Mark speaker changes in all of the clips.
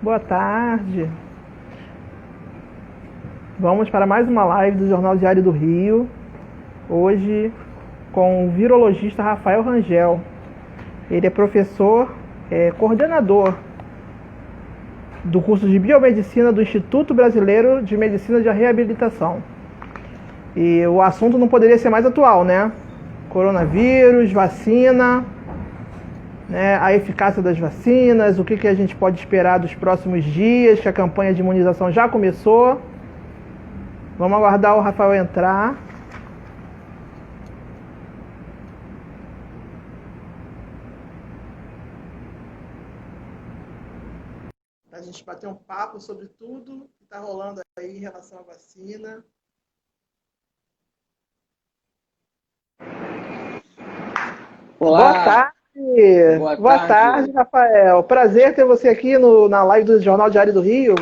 Speaker 1: Boa tarde. Vamos para mais uma live do Jornal Diário do Rio. Hoje com o virologista Rafael Rangel. Ele é professor, coordenador do curso de Biomedicina do Instituto Brasileiro de Medicina de Reabilitação. E o assunto não poderia ser mais atual, né? Coronavírus, vacina, né? A eficácia das vacinas, o que a gente pode esperar dos próximos dias, que a campanha de imunização já começou. Vamos aguardar o Rafael entrar. A gente bater um papo sobre tudo que está rolando aí em relação à vacina.
Speaker 2: Olá.
Speaker 1: Boa tarde. Boa tarde, Rafael. Prazer ter você aqui na live do Jornal Diário do Rio.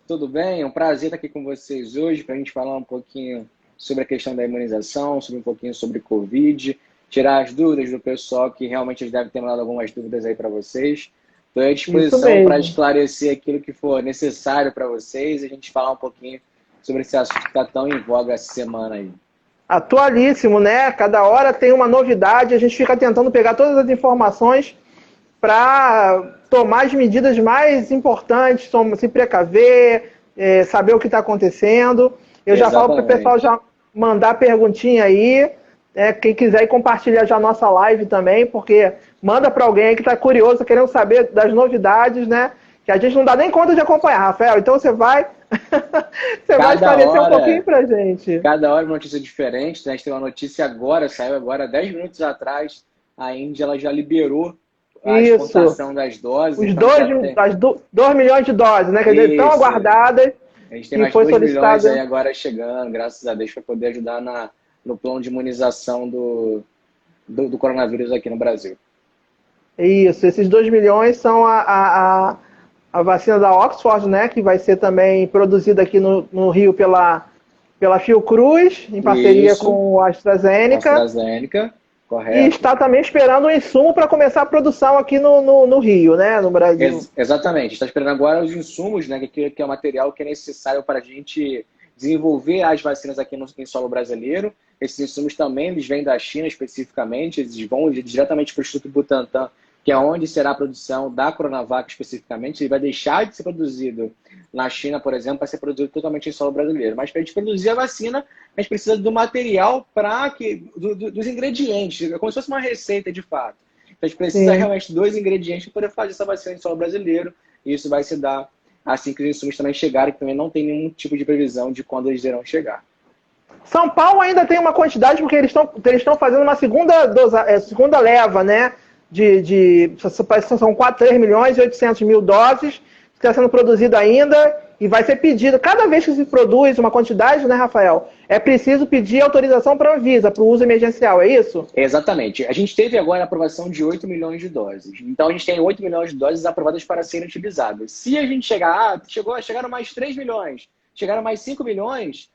Speaker 2: Tudo bem? É um prazer estar aqui com vocês hoje para a gente falar um pouquinho sobre a questão da imunização, sobre um pouquinho sobre Covid, tirar as dúvidas do pessoal que realmente deve ter mandado algumas dúvidas aí para vocês. Estou à disposição para esclarecer aquilo que for necessário para vocês e a gente falar um pouquinho sobre esse assunto que está tão em voga essa semana aí.
Speaker 1: Atualíssimo, né? Cada hora tem uma novidade, a gente fica tentando pegar todas as informações para tomar as medidas mais importantes, se precaver, saber o que está acontecendo. Eu já falo para o pessoal já mandar perguntinha aí, quem quiser compartilhar já a nossa live também, porque manda para alguém aí que está curioso, querendo saber das novidades, né? Que a gente não dá nem conta de acompanhar, Rafael. Então você vai esclarecer um pouquinho pra gente.
Speaker 2: Cada hora uma notícia diferente, né? A gente tem uma notícia agora, saiu agora 10 minutos atrás, a Índia ela já liberou a exportação das doses.
Speaker 1: Os 2 milhões de doses, né? Quer dizer, tão aguardadas.
Speaker 2: A gente tem mais 2 milhões aí agora chegando, graças a Deus, para poder ajudar no plano de imunização do coronavírus aqui no Brasil.
Speaker 1: Isso, esses 2 milhões são a vacina da Oxford, né, que vai ser também produzida aqui no Rio pela Fiocruz, em parceria com a AstraZeneca.
Speaker 2: Correto.
Speaker 1: E está também esperando o insumo para começar a produção aqui no Rio, né, no Brasil.
Speaker 2: Exatamente, está esperando agora os insumos, né, que é o material que é necessário para a gente desenvolver as vacinas aqui em solo brasileiro. Esses insumos também eles vêm da China especificamente, eles vão diretamente para o Instituto Butantan, que é onde será a produção da Coronavac especificamente. Ele vai deixar de ser produzido na China, por exemplo, para ser produzido totalmente em solo brasileiro. Mas para a gente produzir a vacina, a gente precisa do material dos ingredientes, é como se fosse uma receita de fato. Então a gente precisa realmente dos ingredientes para poder fazer essa vacina em solo brasileiro, e isso vai se dar assim que os insumos também chegarem, que também não tem nenhum tipo de previsão de quando eles irão chegar.
Speaker 1: São Paulo ainda tem uma quantidade, porque eles estão fazendo uma segunda leva, né? São 3 milhões e 800 mil doses, que está sendo produzido ainda e vai ser pedido. Cada vez que se produz uma quantidade, né, Rafael, é preciso pedir autorização para a Anvisa, para o uso emergencial, é isso?
Speaker 2: Exatamente. A gente teve agora a aprovação de 8 milhões de doses. Então a gente tem 8 milhões de doses aprovadas para serem utilizadas. Se a gente chegaram mais 3 milhões, chegaram mais 5 milhões,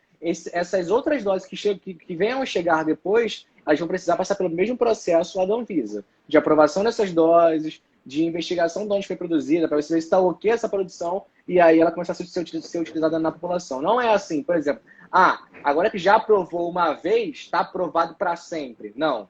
Speaker 2: essas outras doses que venham a chegar depois, elas vão precisar passar pelo mesmo processo lá da Anvisa, de aprovação dessas doses, de investigação de onde foi produzida, para ver se está ok essa produção, e aí ela começar a ser utilizada na população. Não é assim, por exemplo, agora que já aprovou uma vez, está aprovado para sempre. Não.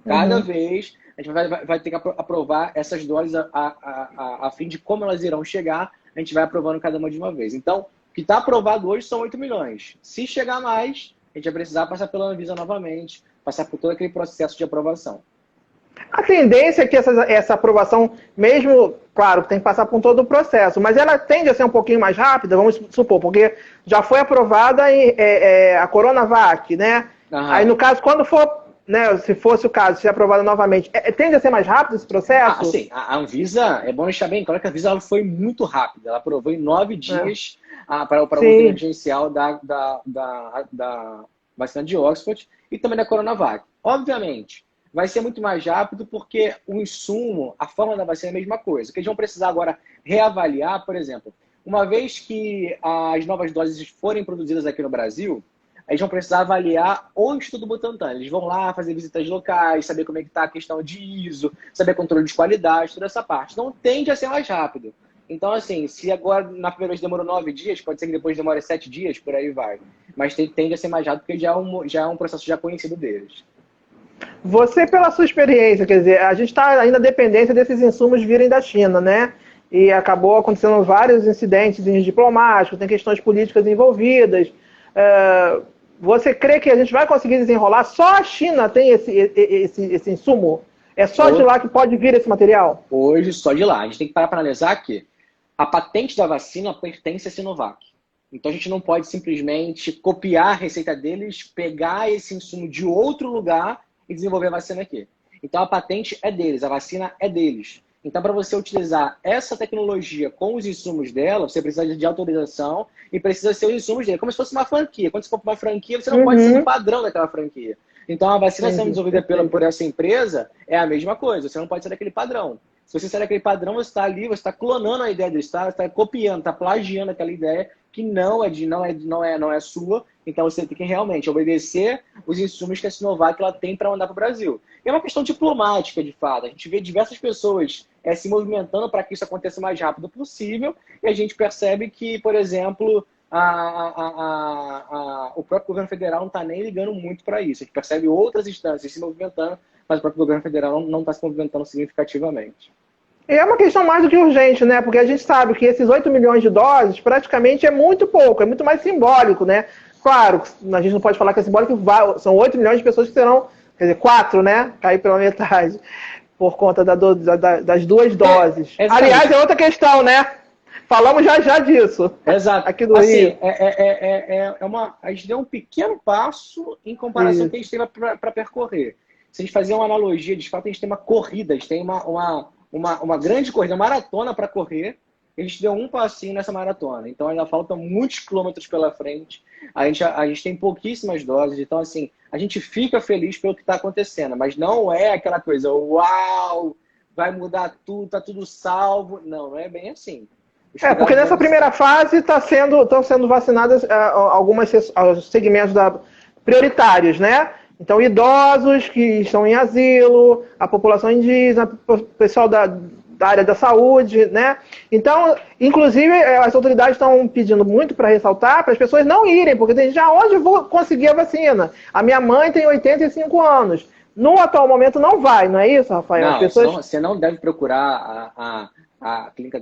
Speaker 2: Cada vez a gente vai ter que aprovar essas doses a fim de como elas irão chegar, a gente vai aprovando cada uma de uma vez. Então, o que está aprovado hoje são 8 milhões. Se chegar mais, a gente vai precisar passar pela Anvisa novamente, passar por todo aquele processo de aprovação.
Speaker 1: A tendência é que essa aprovação, mesmo, claro, tem que passar por todo o processo, mas ela tende a ser um pouquinho mais rápida, vamos supor, porque já foi aprovada a Coronavac, né? Aí, no caso, quando for, né, se fosse o caso, ser aprovada novamente, tende a ser mais rápido esse processo?
Speaker 2: Sim, a Anvisa, é bom deixar bem claro que a Anvisa ela foi muito rápida, ela aprovou em 9 dias para o uso emergencial da vacina de Oxford e também da Coronavac. Obviamente, vai ser muito mais rápido porque o insumo, a forma da vacina é a mesma coisa. O que eles vão precisar agora reavaliar, por exemplo, uma vez que as novas doses forem produzidas aqui no Brasil, eles vão precisar avaliar o Instituto Butantan. Eles vão lá fazer visitas locais, saber como é que está a questão de ISO, saber controle de qualidade, toda essa parte. Então, tende a ser mais rápido. Então, assim, se agora na primeira vez demorou 9 dias, pode ser que depois demore 7 dias, por aí vai. Mas tende a ser mais rápido porque já é um processo já conhecido deles.
Speaker 1: Você, pela sua experiência, quer dizer, a gente está ainda dependente desses insumos virem da China, né? E acabou acontecendo vários incidentes diplomáticos, tem questões políticas envolvidas. Você crê que a gente vai conseguir desenrolar? Só a China tem esse insumo? É só de lá que pode vir esse material?
Speaker 2: Hoje, só de lá. A gente tem que parar para analisar que a patente da vacina pertence à Sinovac. Então a gente não pode simplesmente copiar a receita deles, pegar esse insumo de outro lugar e desenvolver a vacina aqui. Então a patente é deles, a vacina é deles. Então, para você utilizar essa tecnologia com os insumos dela, você precisa de autorização e precisa ser os insumos dele, como se fosse uma franquia. Quando você compra uma franquia, você não pode ser o padrão daquela franquia. Então, a vacina sendo desenvolvida por essa empresa é a mesma coisa. Você não pode ser daquele padrão. Se você sair daquele padrão, você está ali, você está clonando a ideia deles, você está copiando, está plagiando aquela ideia que não é sua. Então, você tem que realmente obedecer os insumos que a Sinovac ela tem para mandar para o Brasil. E é uma questão diplomática, de fato. A gente vê diversas pessoas se movimentando para que isso aconteça o mais rápido possível. E a gente percebe que, por exemplo, o próprio governo federal não está nem ligando muito para isso. A gente percebe outras instâncias se movimentando, mas o próprio governo federal não está se movimentando significativamente.
Speaker 1: E é uma questão mais do que urgente, né? Porque a gente sabe que esses 8 milhões de doses praticamente é muito pouco, é muito mais simbólico, né? Claro, a gente não pode falar que é simbólico, são 8 milhões de pessoas que serão, quer dizer, 4, né? Cair pela metade, por conta das 2 doses. Aliás, é outra questão, né? Falamos já disso.
Speaker 2: Exato.
Speaker 1: Aqui do Rio.
Speaker 2: A gente deu um pequeno passo em comparação ao que a gente teve para percorrer. Se a gente fazer uma analogia, de fato, a gente tem uma corrida, a gente tem uma grande corrida, uma maratona para correr. A gente deu um passinho nessa maratona. Então, ainda faltam muitos quilômetros pela frente. A gente tem pouquíssimas doses. Então, assim, a gente fica feliz pelo que está acontecendo. Mas não é aquela coisa, uau, vai mudar tudo, tá tudo salvo. Não é bem assim.
Speaker 1: Porque nessa primeira fase estão sendo vacinadas alguns segmentos prioritários, né? Então, idosos que estão em asilo, a população indígena, o pessoal da área da saúde, né? Então, inclusive, as autoridades estão pedindo muito para ressaltar para as pessoas não irem, porque tem já onde eu vou conseguir a vacina? A minha mãe tem 85 anos. No atual momento não vai, não é isso, Rafael?
Speaker 2: Não, você não deve procurar a clínica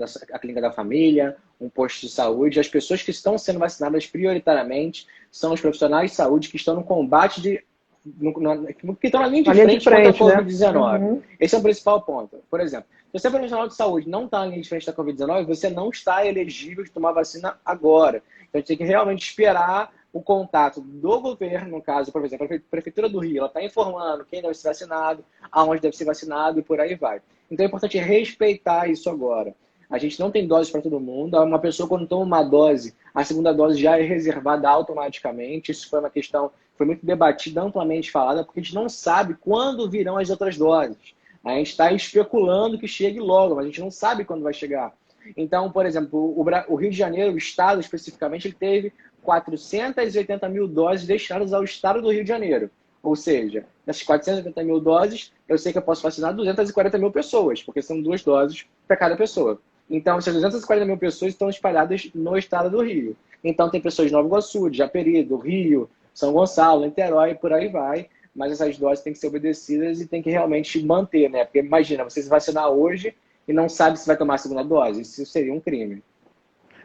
Speaker 2: da família, um posto de saúde. As pessoas que estão sendo vacinadas prioritariamente são os profissionais de saúde que estão no combate que estão na linha de frente contra a Covid-19.
Speaker 1: Né?
Speaker 2: Esse é o principal ponto. Por exemplo, se você é profissional de saúde e não está na linha de frente da Covid-19, você não está elegível de tomar vacina agora. Então, a gente tem que realmente esperar o contato do governo, no caso, por exemplo, a Prefeitura do Rio, ela está informando quem deve ser vacinado, aonde deve ser vacinado e por aí vai. Então, é importante respeitar isso agora. A gente não tem doses para todo mundo. Uma pessoa, quando toma uma dose, a segunda dose já é reservada automaticamente. Isso foi uma questão que foi muito debatida, amplamente falada, porque a gente não sabe quando virão as outras doses. A gente está especulando que chegue logo, mas a gente não sabe quando vai chegar. Então, por exemplo, o Rio de Janeiro, o estado especificamente, ele teve 480 mil doses destinadas ao estado do Rio de Janeiro. Ou seja, nessas 480 mil doses, eu sei que eu posso vacinar 240 mil pessoas, porque são 2 doses para cada pessoa. Então, essas 240 mil pessoas estão espalhadas no estado do Rio. Então, tem pessoas de Nova Iguaçu, de Japeri, do Rio, São Gonçalo, Niterói, e por aí vai. Mas essas doses têm que ser obedecidas e tem que realmente manter, né? Porque imagina, você se vacinar hoje e não sabe se vai tomar a segunda dose. Isso seria um crime.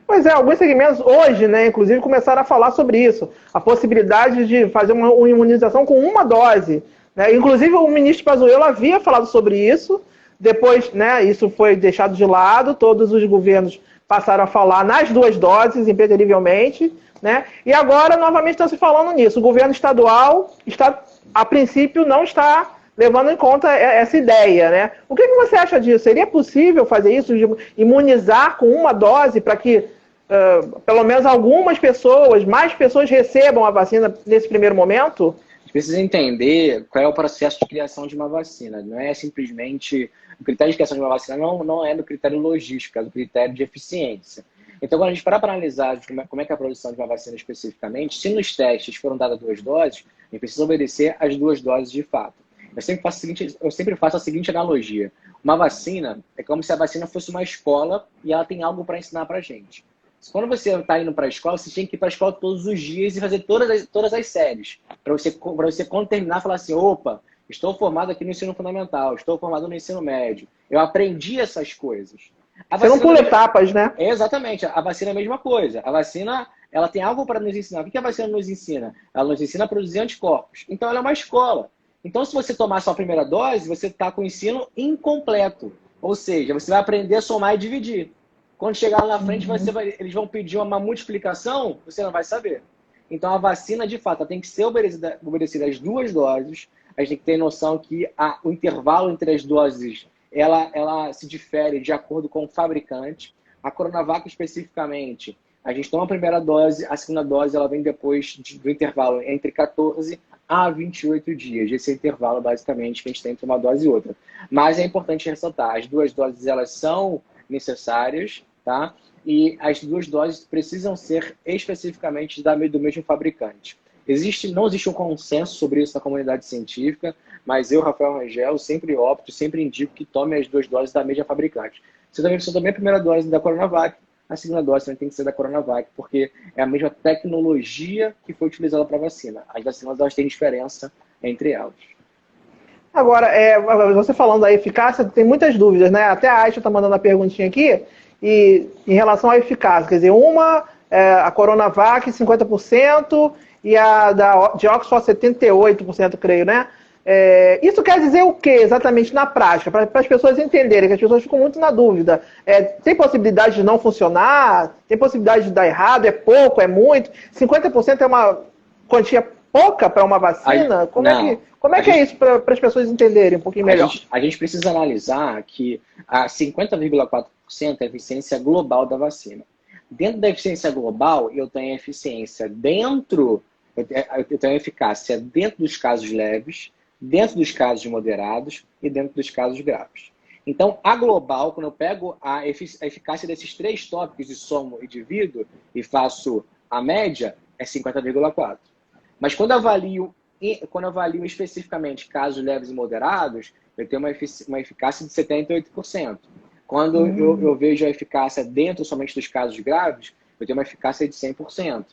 Speaker 1: Pois é, alguns segmentos hoje, né, inclusive, começaram a falar sobre isso. A possibilidade de fazer uma imunização com uma dose. Né? Inclusive, o ministro Pazuello havia falado sobre isso. Depois, né, isso foi deixado de lado. Todos os governos passaram a falar nas 2 doses, impreterivelmente. Né? E agora, novamente, está se falando nisso. O governo estadual, a princípio, não está levando em conta essa ideia, né? O que você acha disso? Seria possível fazer isso, de imunizar com uma dose para que pelo menos algumas pessoas, mais pessoas recebam a vacina nesse primeiro momento?
Speaker 2: A gente precisa entender qual é o processo de criação de uma vacina. Não é simplesmente... O critério de criação de uma vacina não é do critério logístico, é do critério de eficiência. Então, quando a gente parar para analisar como é que é a produção de uma vacina especificamente, se nos testes foram dadas 2 doses, a gente precisa obedecer as 2 doses de fato. Eu sempre faço a seguinte analogia. Uma vacina é como se a vacina fosse uma escola e ela tem algo para ensinar para a gente. Quando você está indo para a escola, você tem que ir para a escola todos os dias e fazer todas as séries. Para você, quando terminar, falar assim, opa, estou formado aqui no ensino fundamental, estou formado no ensino médio. Eu aprendi essas coisas.
Speaker 1: Você não pula etapas, né?
Speaker 2: Exatamente. A vacina é a mesma coisa. A vacina, ela tem algo para nos ensinar. O que a vacina nos ensina? Ela nos ensina a produzir anticorpos. Então, ela é uma escola. Então, se você tomar só a primeira dose, você está com o ensino incompleto. Ou seja, você vai aprender a somar e dividir. Quando chegar lá na frente, eles vão pedir uma multiplicação, você não vai saber. Então, a vacina, de fato, tem que ser obedecida às 2 doses. A gente tem que ter noção que o intervalo entre as doses ela se difere de acordo com o fabricante. A Coronavac, especificamente, a gente toma a primeira dose, a segunda dose ela vem depois do intervalo entre 14 a 28 dias. Esse é o intervalo, basicamente, que a gente tem entre uma dose e outra. Mas é importante ressaltar, as 2 doses elas são necessárias, tá? E as 2 doses precisam ser especificamente do mesmo fabricante. Não existe um consenso sobre isso na comunidade científica, mas eu, Rafael Rangel, sempre opto, sempre indico que tome as 2 doses da mesma fabricante. Se eu tomei a primeira dose da Coronavac, a segunda dose também tem que ser da Coronavac, porque é a mesma tecnologia que foi utilizada para a vacina. As vacinas elas têm diferença entre elas.
Speaker 1: Agora, você falando da eficácia, tem muitas dúvidas, né? Até a Aisha está mandando a perguntinha aqui, e em relação à eficácia, quer dizer, a Coronavac 50% e a de Oxford 78%, creio, né? Isso quer dizer o que exatamente na prática? Para as pessoas entenderem, que as pessoas ficam muito na dúvida. Tem possibilidade de não funcionar? Tem possibilidade de dar errado? É pouco? É muito? 50% é uma quantia pouca para uma vacina? Como é que é isso para as pessoas entenderem um pouquinho melhor?
Speaker 2: A gente precisa analisar que a 50,4% é a eficiência global da vacina. Dentro da eficiência global, eu tenho eu tenho eficácia dentro dos casos leves, dentro dos casos moderados e dentro dos casos graves. Então, a global, quando eu pego a eficácia desses 3 tópicos e somo e divido e faço a média, é 50,4%. Mas quando eu avalio especificamente casos leves e moderados, eu tenho uma eficácia de 78%. Quando eu vejo a eficácia dentro somente dos casos graves, eu tenho uma eficácia de 100%.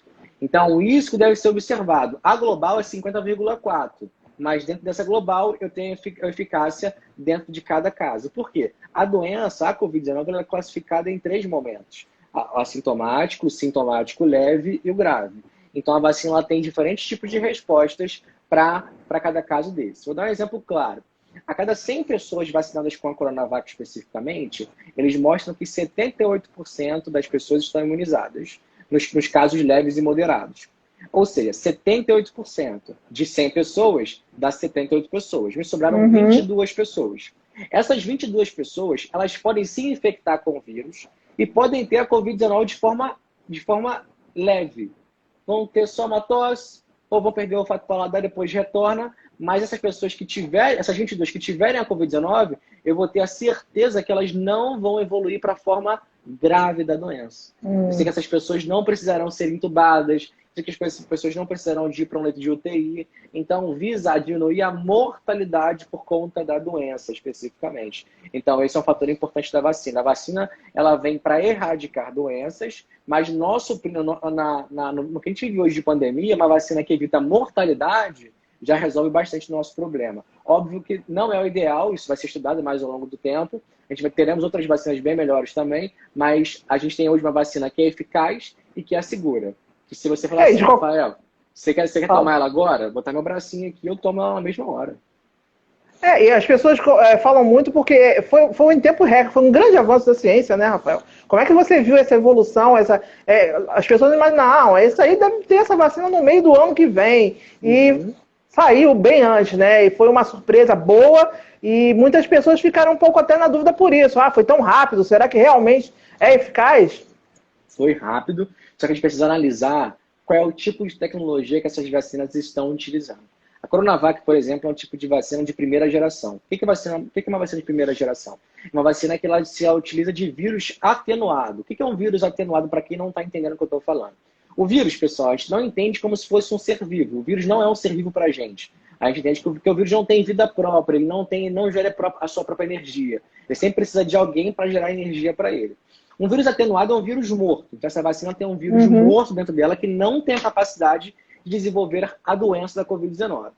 Speaker 2: Então, isso que deve ser observado. A global é 50,4%. Mas dentro dessa global, eu tenho a eficácia dentro de cada caso. Por quê? A doença, a Covid-19, ela é classificada em 3 momentos. O assintomático, o sintomático leve e o grave. Então, a vacina ela tem diferentes tipos de respostas para cada caso desse. Vou dar um exemplo claro. A cada 100 pessoas vacinadas com a Coronavac especificamente, eles mostram que 78% das pessoas estão imunizadas nos casos leves e moderados. Ou seja, 78% de 100 pessoas dá 78 pessoas. Me sobraram 22 pessoas. Essas 22 pessoas, elas podem se infectar com o vírus e podem ter a Covid-19 de forma leve. Vão ter só uma tosse, ou vão perder o olfato paladar e depois retorna. Mas essas pessoas essas 22 que tiverem a Covid-19, eu vou ter a certeza que elas não vão evoluir para a forma grave da doença. Eu sei que essas pessoas não precisarão ser entubadas, eu sei que as pessoas não precisarão de ir para um leito de UTI. Então, visa diminuir a mortalidade por conta da doença, especificamente. Então, esse é um fator importante da vacina. A vacina, ela vem para erradicar doenças, mas no que a gente vive hoje de pandemia, uma vacina que evita mortalidade já resolve bastante o nosso problema. Óbvio que não é o ideal, isso vai ser estudado mais ao longo do tempo. Teremos outras vacinas bem melhores também, mas a gente tem hoje uma vacina que é eficaz e que é segura. Que se você falar assim, Rafael, você quer tomar ela agora? Botar meu bracinho aqui, eu tomo ela na mesma hora.
Speaker 1: E as pessoas falam muito porque foi em tempo recorde, foi um grande avanço da ciência, né, Rafael? Como é que você viu essa evolução? As pessoas imaginam, não, isso aí deve ter essa vacina no meio do ano que vem. E saiu bem antes, né? E foi uma surpresa boa e muitas pessoas ficaram um pouco até na dúvida por isso. Foi tão rápido, será que realmente é eficaz?
Speaker 2: Foi rápido, só que a gente precisa analisar qual é o tipo de tecnologia que essas vacinas estão utilizando. A Coronavac, por exemplo, é um tipo de vacina de primeira geração. O que é uma vacina de primeira geração? Uma vacina que ela se utiliza de vírus atenuado. O que é um vírus atenuado, para quem não está entendendo o que eu estou falando? O vírus, pessoal, a gente não entende como se fosse um ser vivo. O vírus não é um ser vivo para a gente. A gente entende que o vírus não tem vida própria, ele não gera a sua própria energia. Ele sempre precisa de alguém para gerar energia para ele. Um vírus atenuado é um vírus morto. Então, essa vacina tem um vírus morto dentro dela que não tem a capacidade de desenvolver a doença da Covid-19.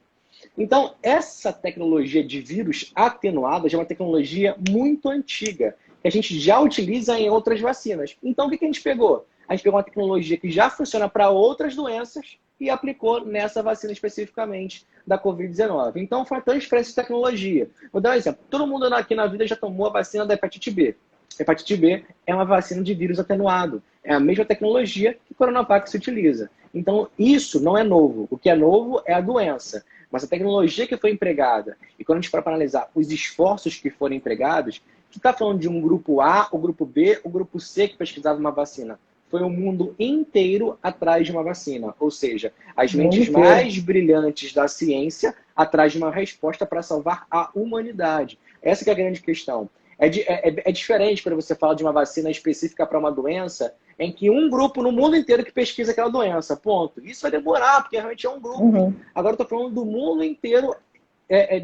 Speaker 2: Então, essa tecnologia de vírus atenuado já é uma tecnologia muito antiga, que a gente já utiliza em outras vacinas. Então, o que a gente pegou? A gente pegou uma tecnologia que já funciona para outras doenças e aplicou nessa vacina especificamente da Covid-19. Então, foi uma transferência de tecnologia. Vou dar um exemplo. Todo mundo aqui na vida já tomou a vacina da hepatite B. Hepatite B é uma vacina de vírus atenuado. É a mesma tecnologia que o Coronavac se utiliza. Então, isso não é novo. O que é novo é a doença. Mas a tecnologia que foi empregada, e quando a gente para analisar os esforços que foram empregados, que está falando de um grupo A, o grupo B, o grupo C que pesquisava uma vacina. Foi o mundo inteiro atrás de uma vacina. Ou seja, as mentes mais brilhantes da ciência atrás de uma resposta para salvar a humanidade. Essa que é a grande questão. É diferente quando você fala de uma vacina específica para uma doença, em que um grupo no mundo inteiro que pesquisa aquela doença. Ponto. Isso vai demorar, porque realmente é um grupo. Agora eu estou falando do mundo inteiro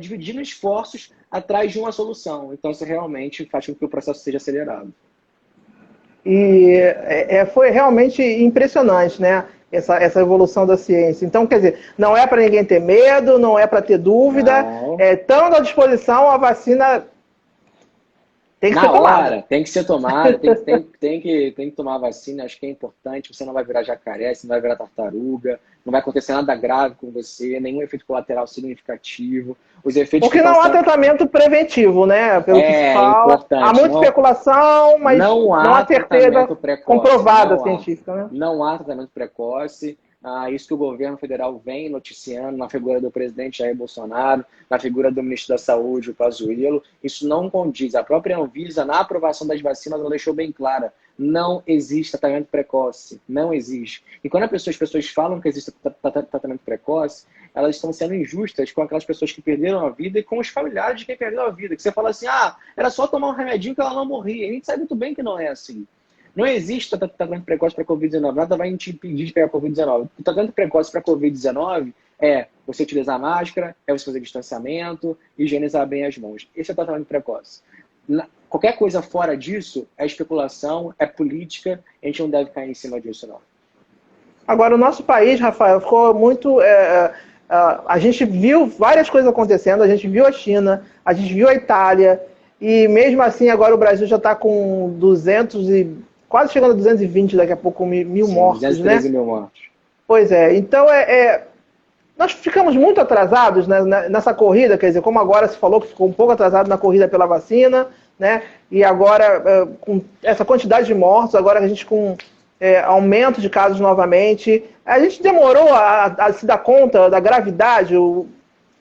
Speaker 2: dividindo esforços atrás de uma solução. Então isso realmente faz com que o processo seja acelerado.
Speaker 1: E foi realmente impressionante, né? Essa evolução da ciência. Então, quer dizer, não é para ninguém ter medo, não é para ter dúvida. Estando à disposição, a vacina tem que ser tomada.
Speaker 2: Tem que ser tomada, tem que tomar a vacina, acho que é importante, você não vai virar jacaré, você não vai virar tartaruga, não vai acontecer nada grave com você, nenhum efeito colateral significativo. Os efeitos
Speaker 1: porque não há tratamento preventivo, né? Pelo que se fala.
Speaker 2: Importante.
Speaker 1: Há muita especulação, mas não há certeza comprovada científica, né?
Speaker 2: Não há tratamento precoce. Isso que o governo federal vem noticiando na figura do presidente Jair Bolsonaro, na figura do ministro da Saúde, o Pazuello, isso não condiz. A própria Anvisa, na aprovação das vacinas, ela deixou bem clara, não existe tratamento precoce, não existe. E quando as pessoas falam que existe tratamento precoce, elas estão sendo injustas com aquelas pessoas que perderam a vida e com os familiares de quem perdeu a vida. Que você fala assim, era só tomar um remedinho que ela não morria. A gente sabe muito bem que não é assim. Não existe tratamento precoce para Covid-19. Nada vai te impedir de pegar Covid-19. O tratamento precoce para Covid-19 é você utilizar máscara, é você fazer distanciamento, higienizar bem as mãos. Esse é o tratamento precoce. Qualquer coisa fora disso é especulação, é política, a gente não deve cair em cima disso, não.
Speaker 1: Agora, o nosso país, Rafael, ficou muito... a gente viu várias coisas acontecendo, a gente viu a China, a gente viu a Itália, e mesmo assim agora o Brasil já está com 200 e... quase chegando a 220 daqui a pouco, mil mortos,
Speaker 2: 213 mil mortos.
Speaker 1: Pois é, então nós ficamos muito atrasados, né, nessa corrida, quer dizer, como agora se falou que ficou um pouco atrasado na corrida pela vacina, né, e agora com essa quantidade de mortos, agora a gente com aumento de casos novamente, a gente demorou a se dar conta da gravidade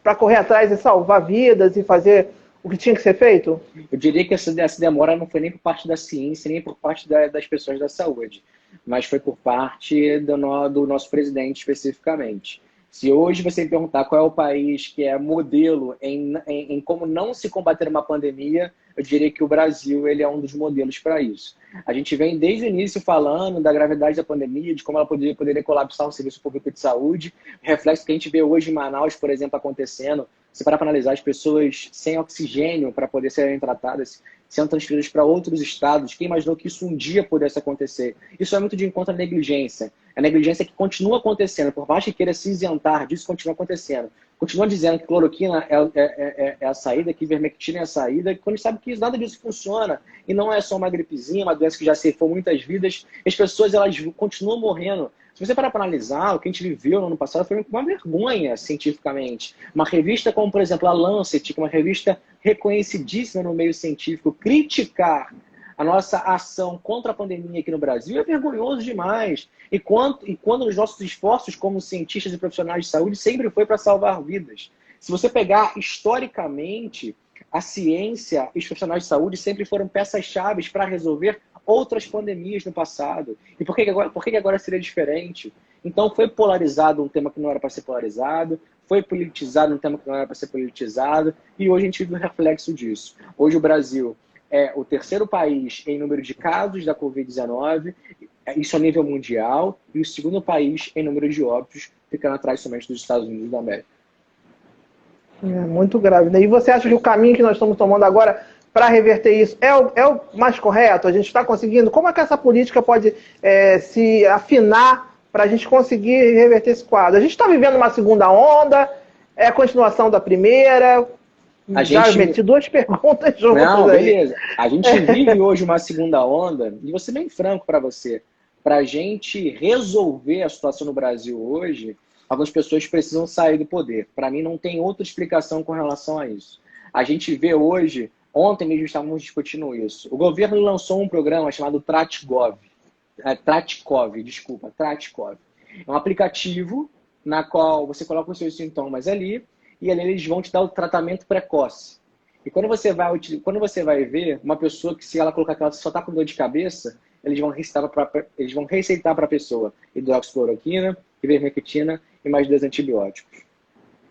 Speaker 1: para correr atrás e salvar vidas e fazer o que tinha que ser feito?
Speaker 2: Eu diria que essa demora não foi nem por parte da ciência, nem por parte das pessoas da saúde, mas foi por parte do nosso presidente especificamente. Se hoje você me perguntar qual é o país que é modelo em como não se combater uma pandemia, eu diria que o Brasil ele é um dos modelos para isso. A gente vem desde o início falando da gravidade da pandemia, de como ela poderia colapsar o serviço público de saúde, reflexo que a gente vê hoje em Manaus, por exemplo, acontecendo. Se parar para analisar, as pessoas sem oxigênio para poder serem tratadas, sendo transferidas para outros estados. Quem imaginou que isso um dia pudesse acontecer? Isso é muito de encontro à negligência. A negligência que continua acontecendo, por mais que queira se isentar disso, continua acontecendo. Continua dizendo que cloroquina é a saída, que ivermectina é a saída, quando a gente sabe que nada disso funciona. E não é só uma gripezinha, uma doença que já ceifou muitas vidas. As pessoas elas continuam morrendo. Se você parar para analisar, o que a gente viveu no ano passado foi uma vergonha cientificamente. Uma revista como, por exemplo, a Lancet, que é uma revista reconhecidíssima no meio científico, criticar a nossa ação contra a pandemia aqui no Brasil é vergonhoso demais. E quando os nossos esforços como cientistas e profissionais de saúde sempre foi para salvar vidas. Se você pegar historicamente, a ciência e os profissionais de saúde sempre foram peças-chave para resolver outras pandemias no passado. E por que agora seria diferente? Então foi polarizado um tema que não era para ser polarizado, foi politizado um tema que não era para ser politizado, e hoje a gente vive o reflexo disso. Hoje o Brasil é o terceiro país em número de casos da Covid-19, isso a nível mundial, e o segundo país em número de óbitos, ficando atrás somente dos Estados Unidos da América.
Speaker 1: É muito grave, né? E você acha que o caminho que nós estamos tomando agora para reverter isso é o mais correto? A gente está conseguindo? Como é que essa política pode se afinar para a gente conseguir reverter esse quadro? A gente está vivendo uma segunda onda? É a continuação da primeira?
Speaker 2: A
Speaker 1: Já
Speaker 2: gente.
Speaker 1: meti duas perguntas juntas
Speaker 2: Não,
Speaker 1: aí.
Speaker 2: beleza. A gente vive hoje uma segunda onda, e vou ser bem franco para você. Para a gente resolver a situação no Brasil hoje, algumas pessoas precisam sair do poder. Para mim, não tem outra explicação com relação a isso. A gente vê hoje, ontem mesmo estávamos discutindo isso. O governo lançou um programa chamado Tratkov. Tratkov. É um aplicativo na qual você coloca os seus sintomas ali e ali eles vão te dar o tratamento precoce. E quando você vai ver uma pessoa que, se ela colocar que ela só está com dor de cabeça, eles vão receitar para a pessoa hidroxicloroquina, ivermectina e mais 2 antibióticos.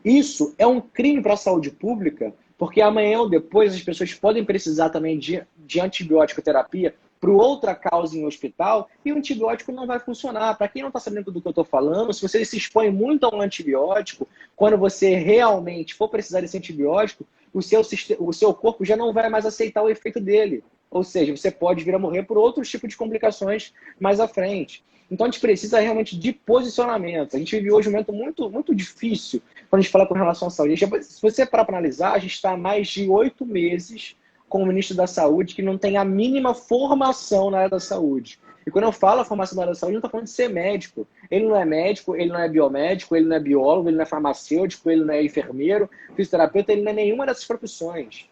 Speaker 2: Isso é um crime para a saúde pública, porque amanhã ou depois as pessoas podem precisar também de antibiótico terapia por outra causa em hospital e o antibiótico não vai funcionar. Para quem não está sabendo do que eu estou falando, se você se expõe muito a um antibiótico, quando você realmente for precisar desse antibiótico, o seu corpo já não vai mais aceitar o efeito dele. Ou seja, você pode vir a morrer por outros tipos de complicações mais à frente. Então a gente precisa realmente de posicionamento. A gente vive hoje um momento muito, muito difícil quando a gente fala com relação à saúde. Se você parar para analisar, a gente está há mais de 8 meses com o ministro da Saúde que não tem a mínima formação na área da saúde. E quando eu falo a formação na área da saúde, não estou falando de ser médico. Ele não é médico, ele não é biomédico, ele não é biólogo, ele não é farmacêutico, ele não é enfermeiro, fisioterapeuta, ele não é nenhuma dessas profissões.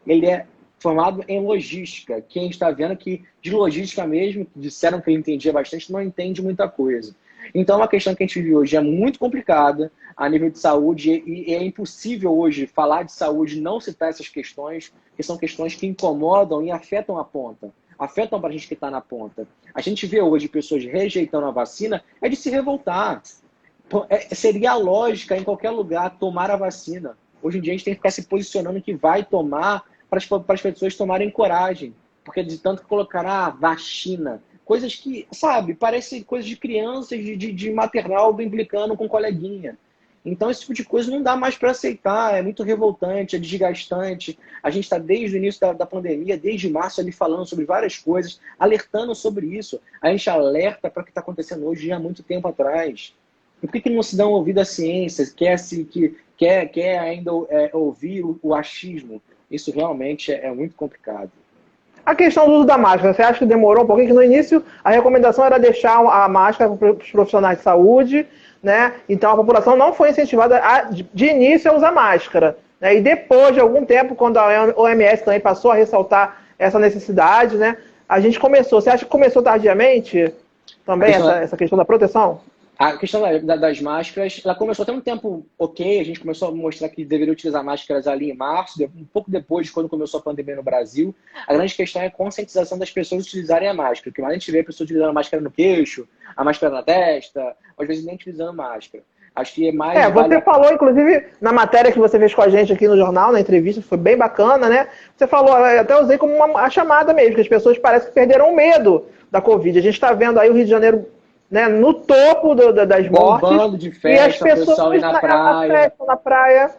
Speaker 2: Ele é formado em logística. Quem está vendo que de logística mesmo, disseram que ele entendia bastante, não entende muita coisa. Então, uma questão que a gente vive hoje é muito complicada a nível de saúde e é impossível hoje falar de saúde e não citar essas questões, que são questões que incomodam e afetam a ponta. Afetam para a gente que está na ponta. A gente vê hoje pessoas rejeitando a vacina, é de se revoltar. Seria a lógica em qualquer lugar tomar a vacina. Hoje em dia a gente tem que ficar se posicionando que vai tomar para as pessoas tomarem coragem. Porque de tanto que colocaram vacina, coisas que, sabe, parecem coisas de crianças, de maternal implicando com coleguinha. Então esse tipo de coisa não dá mais para aceitar, é muito revoltante, é desgastante. A gente está desde o início da pandemia, desde março, ali falando sobre várias coisas, alertando sobre isso. A gente alerta para o que está acontecendo hoje há muito tempo atrás. E por que não se dão ouvido à ciência? Quer ainda ouvir o achismo? Isso realmente é muito complicado.
Speaker 1: A questão do uso da máscara, você acha que demorou um pouquinho? Que no início a recomendação era deixar a máscara para os profissionais de saúde, né? Então a população não foi incentivada de início a usar máscara, né? E depois de algum tempo, quando a OMS também passou a ressaltar essa necessidade, né? A gente começou. Você acha que começou tardiamente também essa questão da proteção?
Speaker 2: A questão das máscaras, ela começou até um tempo ok, a gente começou a mostrar que deveria utilizar máscaras ali em março, um pouco depois de quando começou a pandemia no Brasil. A grande questão é a conscientização das pessoas utilizarem a máscara, porque mais a gente vê a pessoa utilizando a máscara no queixo, a máscara na testa, às vezes nem utilizando máscara. Acho que é mais...
Speaker 1: Você falou, inclusive, na matéria que você fez com a gente aqui no jornal, na entrevista, foi bem bacana, né? Você falou, até usei como a chamada mesmo, que as pessoas parecem que perderam o medo da Covid. A gente está vendo aí o Rio de Janeiro, né, no topo das mortes.
Speaker 2: Bombando de festa,
Speaker 1: e as pessoas
Speaker 2: pessoal ir na praia.
Speaker 1: Na praia.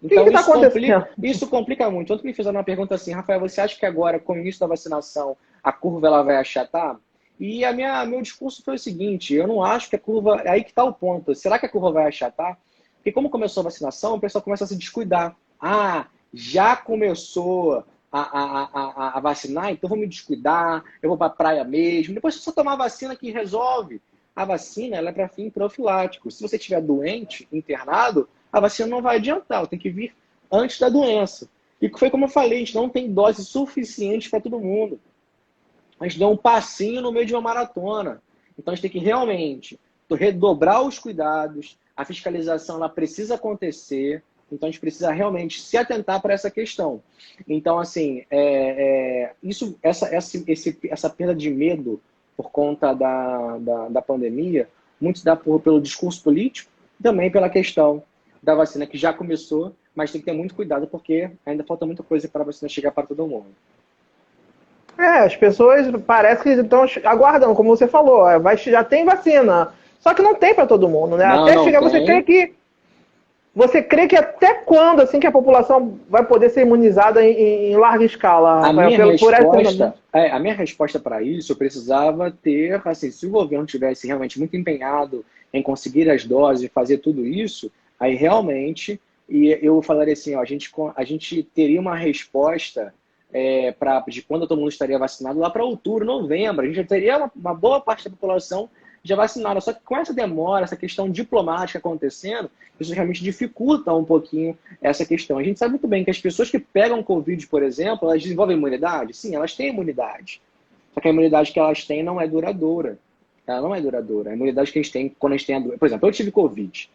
Speaker 2: Então,
Speaker 1: o que está acontecendo?
Speaker 2: Isso complica muito. Ontem me fizeram uma pergunta assim, Rafael, você acha que agora, com o início da vacinação, a curva ela vai achatar? E meu discurso foi o seguinte, eu não acho que a curva... Aí que está o ponto. Será que a curva vai achatar? Porque como começou a vacinação, o pessoal começa a se descuidar. Já começou a vacinar, então vou me descuidar, eu vou para a praia mesmo. Depois só tomar a vacina que resolve. A vacina ela é para fim profilático. Se você estiver doente, internado, a vacina não vai adiantar, ela tem que vir antes da doença. E foi como eu falei, a gente não tem dose suficiente para todo mundo. A gente deu um passinho no meio de uma maratona. Então a gente tem que realmente redobrar os cuidados, a fiscalização ela precisa acontecer, então a gente precisa realmente se atentar para essa questão. Então, assim, essa perda de medo por conta da pandemia, muito dá pelo discurso político, também pela questão da vacina que já começou, mas tem que ter muito cuidado porque ainda falta muita coisa para a vacina chegar para todo mundo.
Speaker 1: As pessoas parece que estão aguardando, como você falou, já tem vacina, só que não tem para todo mundo, né? Até chegar, você tem que Você crê que até quando assim que a população vai poder ser imunizada em larga escala, Rafael,
Speaker 2: a minha resposta para isso, eu precisava ter, assim, se o governo tivesse realmente muito empenhado em conseguir as doses e fazer tudo isso, aí realmente, e eu falaria assim, ó, a gente teria uma resposta de quando todo mundo estaria vacinado lá para outubro, novembro, a gente já teria uma boa parte da população já vacinada. Só que com essa demora, essa questão diplomática acontecendo, isso realmente dificulta um pouquinho essa questão. A gente sabe muito bem que as pessoas que pegam Covid, por exemplo, elas desenvolvem imunidade? Sim, elas têm imunidade. Só que a imunidade que elas têm não é duradoura. Ela não é duradoura. A imunidade que a gente tem quando a gente tem a doença. Por exemplo, eu tive Covid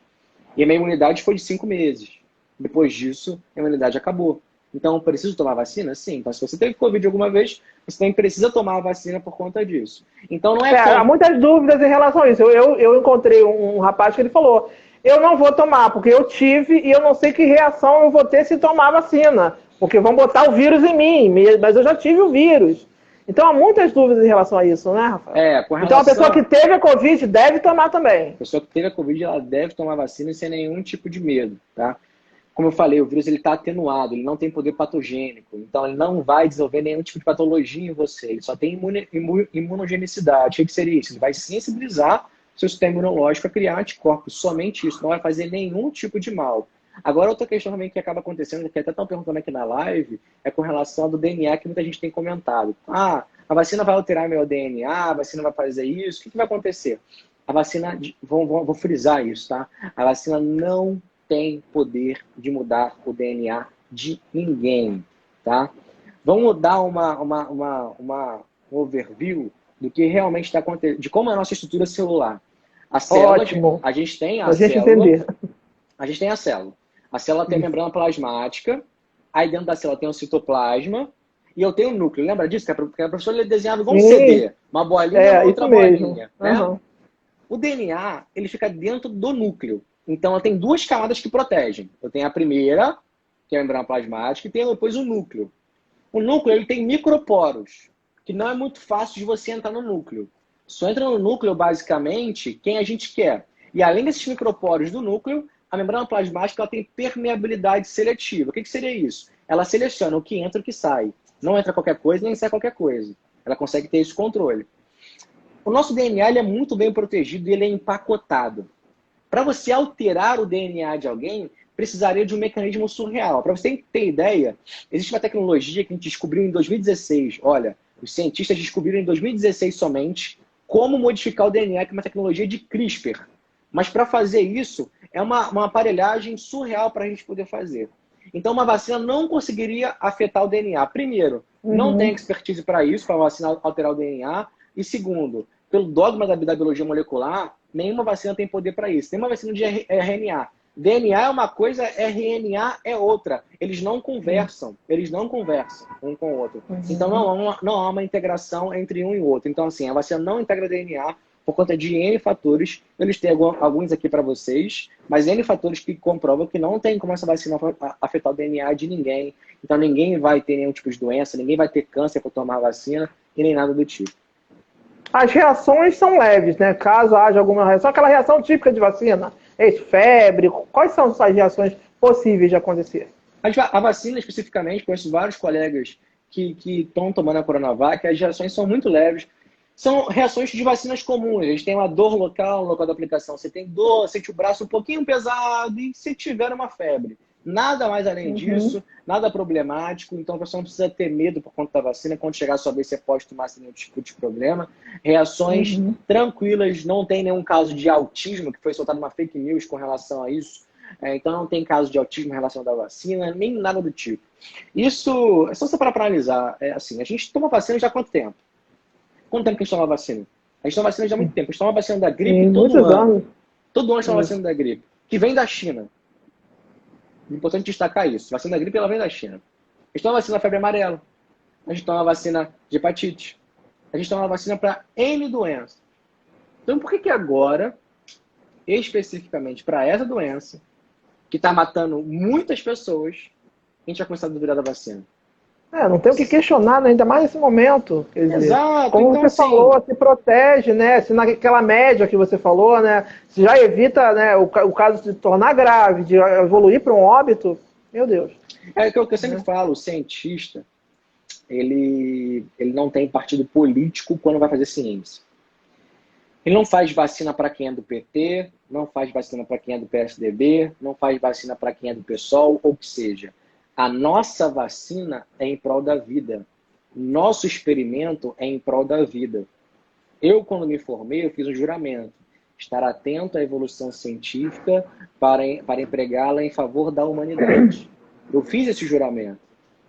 Speaker 2: e a minha imunidade foi de 5 meses. Depois disso, a imunidade acabou. Então, preciso tomar vacina? Sim. Então, se você teve Covid alguma vez, você também precisa tomar a vacina por conta disso. Então, não é
Speaker 1: há muitas dúvidas em relação a isso. Eu encontrei um rapaz que ele falou, eu não vou tomar, porque eu tive e eu não sei que reação eu vou ter se tomar a vacina. Porque vão botar o vírus em mim, mas eu já tive o vírus. Então, há muitas dúvidas em relação a isso, né, Rafael? Então, a pessoa que teve a Covid deve tomar também.
Speaker 2: A pessoa que teve a Covid, ela deve tomar vacina sem nenhum tipo de medo, tá? Como eu falei, o vírus está atenuado, ele não tem poder patogênico, então ele não vai desenvolver nenhum tipo de patologia em você, ele só tem imunogenicidade. O que seria isso? Ele vai sensibilizar o seu sistema imunológico a criar anticorpos, somente isso, não vai fazer nenhum tipo de mal. Agora, outra questão também que acaba acontecendo, que até estão perguntando aqui na live, é com relação ao DNA, que muita gente tem comentado. Ah, a vacina vai alterar meu DNA, a vacina vai fazer isso, o que vai acontecer? A vacina, vou frisar isso, tá? A vacina não tem poder de mudar o DNA de ninguém, tá? Vamos dar uma overview do que realmente está acontecendo, de como é a nossa estrutura celular. A célula,
Speaker 1: ótimo.
Speaker 2: A gente tem a
Speaker 1: célula.
Speaker 2: Entender. A gente tem a célula. A célula tem a membrana plasmática, aí dentro da célula tem o citoplasma, e eu tenho o núcleo. Lembra disso? Que a professora desenhava igual um CD. Uma bolinha e outra bolinha. Né?
Speaker 1: Uhum.
Speaker 2: O DNA, ele fica dentro do núcleo. Então, ela tem duas camadas que protegem. Eu tenho a primeira, que é a membrana plasmática, e tenho depois o núcleo. O núcleo, ele tem microporos, que não é muito fácil de você entrar no núcleo. Só entra no núcleo, basicamente, quem a gente quer. E além desses microporos do núcleo, a membrana plasmática ela tem permeabilidade seletiva. O que seria isso? Ela seleciona o que entra e o que sai. Não entra qualquer coisa, nem sai qualquer coisa. Ela consegue ter esse controle. O nosso DNA ele é muito bem protegido e ele é empacotado. Para você alterar o DNA de alguém, precisaria de um mecanismo surreal. Para você ter ideia, existe uma tecnologia que a gente descobriu em 2016. Olha, os cientistas descobriram em 2016 somente como modificar o DNA, que é uma tecnologia de CRISPR. Mas para fazer isso, é uma aparelhagem surreal para a gente poder fazer. Então, uma vacina não conseguiria afetar o DNA. Primeiro, não tem expertise para isso, para a vacina alterar o DNA. E segundo, pelo dogma da biologia molecular, nenhuma vacina tem poder para isso. Tem uma vacina de RNA. DNA é uma coisa, RNA é outra. Eles não conversam um com o outro. Então não há uma integração entre um e o outro. Então, assim, a vacina não integra DNA por conta de N fatores. Eu listei alguns aqui para vocês, mas N fatores que comprovam que não tem como essa vacina afetar o DNA de ninguém. Então ninguém vai ter nenhum tipo de doença, ninguém vai ter câncer por tomar a vacina e nem nada do tipo.
Speaker 1: As reações são leves, né? Caso haja alguma reação, aquela reação típica de vacina, febre, quais são as reações possíveis de acontecer?
Speaker 2: A vacina, especificamente, conheço vários colegas que estão tomando a Coronavac, as reações são muito leves. São reações de vacinas comuns. A gente tem uma dor local no local da aplicação. Você tem dor, sente o braço um pouquinho pesado e se tiver uma febre. Nada mais além disso, nada problemático. Então, a pessoa não precisa ter medo por conta da vacina. Quando chegar a sua vez, você pode tomar sem nenhum tipo de problema. Reações tranquilas, não tem nenhum caso de autismo, que foi soltado uma fake news com relação a isso. Então, não tem caso de autismo em relação à vacina, nem nada do tipo. Isso, é só você parar para analisar. Assim, a gente toma vacina já há quanto tempo? Quanto tempo que a gente toma vacina? A gente toma vacina já há muito tempo. A gente toma vacina da gripe todo ano. Todo ano a gente toma vacina da gripe, que vem da China. É importante destacar isso. A vacina da gripe ela vem da China. A gente toma vacina da febre amarela. A gente toma vacina de hepatite. A gente toma vacina para N doenças. Então, por que agora, especificamente para essa doença, que está matando muitas pessoas, a gente vai começar a duvidar da vacina?
Speaker 1: Não tem o que questionar, né? Ainda mais nesse momento. Quer dizer,
Speaker 2: Exato,
Speaker 1: como
Speaker 2: então
Speaker 1: você
Speaker 2: assim,
Speaker 1: falou, se protege, né? Se naquela média que você falou, né? Se já evita, né, o caso de se tornar grave, de evoluir para um óbito, meu Deus.
Speaker 2: é o que eu sempre
Speaker 1: Né?
Speaker 2: falo, o cientista, ele não tem partido político quando vai fazer ciência. Ele não faz vacina para quem é do PT, não faz vacina para quem é do PSDB, não faz vacina para quem é do PSOL, ou que seja. A nossa vacina é em prol da vida. Nosso experimento é em prol da vida. Eu, quando me formei, eu fiz um juramento. Estar atento à evolução científica para empregá-la em favor da humanidade. Eu fiz esse juramento.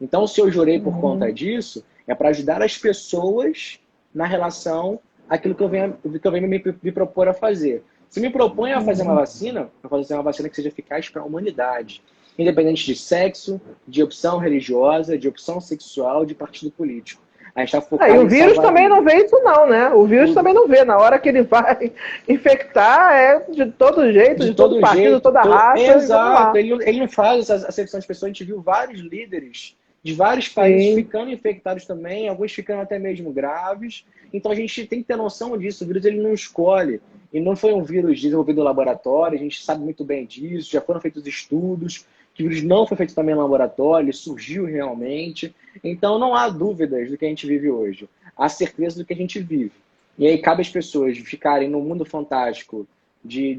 Speaker 2: Então, se eu jurei por conta disso, é para ajudar as pessoas na relação àquilo que eu venho me propor a fazer. Se me propõe a fazer uma vacina, eu vou fazer uma vacina que seja eficaz para a humanidade. Independente de sexo, de opção religiosa, de opção sexual, de partido político. A gente está
Speaker 1: E
Speaker 2: focado
Speaker 1: o
Speaker 2: em
Speaker 1: vírus
Speaker 2: salvar
Speaker 1: também não
Speaker 2: vidas.
Speaker 1: vê isso não, né? O vírus também não vê. Na hora que ele vai infectar, é de todo jeito,
Speaker 2: De
Speaker 1: de todo
Speaker 2: todo
Speaker 1: partido,
Speaker 2: jeito,
Speaker 1: toda raça, e vamos
Speaker 2: exato.
Speaker 1: lá.
Speaker 2: Ele não faz essa acepção de pessoas. A gente viu vários líderes de vários países
Speaker 1: Sim.
Speaker 2: ficando infectados também, alguns ficando até mesmo graves. Então a gente tem que ter noção disso. O vírus ele não escolhe. E não foi um vírus desenvolvido no laboratório, a gente sabe muito bem disso, já foram feitos estudos, que o vírus não foi feito também no laboratório, ele surgiu realmente. Então não há dúvidas do que a gente vive hoje. Há certeza do que a gente vive. E aí cabe às pessoas ficarem num mundo fantástico de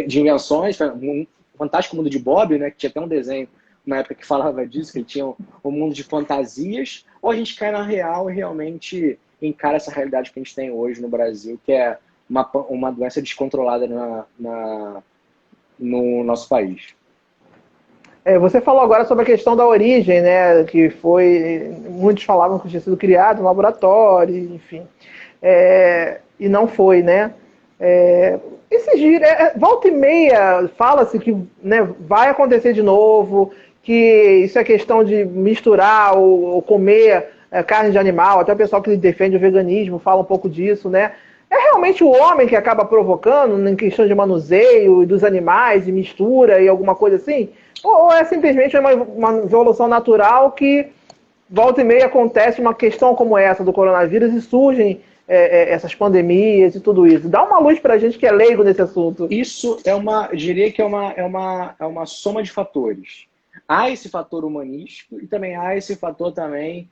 Speaker 2: invenções, um fantástico mundo de Bob, né, que tinha até um desenho na época que falava disso, que ele tinha um mundo de fantasias, ou a gente cai na real e realmente encara essa realidade que a gente tem hoje no Brasil, que é uma doença descontrolada no nosso país.
Speaker 1: Você falou agora sobre a questão da origem, né? Que foi. Muitos falavam que tinha sido criado no laboratório, enfim. E não foi, né? Esse giro, volta e meia, fala-se que, né, vai acontecer de novo, que isso é questão de misturar ou comer carne de animal, até o pessoal que defende o veganismo fala um pouco disso, né? É realmente o homem que acaba provocando em questão de manuseio dos animais, e mistura e alguma coisa assim? Ou é simplesmente uma evolução natural que volta e meia acontece uma questão como essa do coronavírus e surgem essas pandemias e tudo isso? Dá uma luz pra gente que é leigo nesse assunto.
Speaker 2: Isso eu diria que é uma soma de fatores. Há esse fator humanístico e também há esse fator também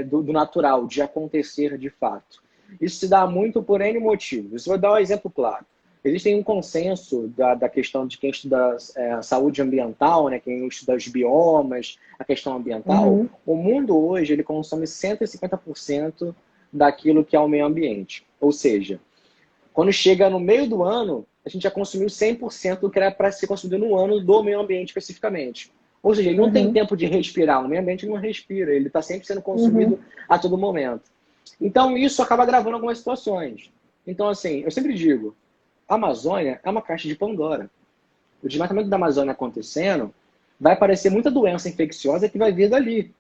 Speaker 2: do natural, de acontecer de fato. Isso se dá muito por N motivos. Eu vou dar um exemplo claro. Existe um consenso da questão de quem estuda saúde ambiental, né, quem estuda os biomas, a questão ambiental.
Speaker 1: Uhum.
Speaker 2: O mundo hoje ele consome 150% daquilo que é o meio ambiente. Ou seja, quando chega no meio do ano, a gente já consumiu 100% do que era para ser consumido no ano do meio ambiente especificamente. Ou seja, ele não tem
Speaker 1: Uhum.
Speaker 2: tempo de respirar. O meio ambiente não respira, ele está sempre sendo
Speaker 1: Uhum.
Speaker 2: consumido a todo momento. Então, isso acaba agravando algumas situações. Então, assim, eu sempre digo, a Amazônia é uma caixa de Pandora. O desmatamento da Amazônia acontecendo, vai aparecer muita doença infecciosa que vai vir dali.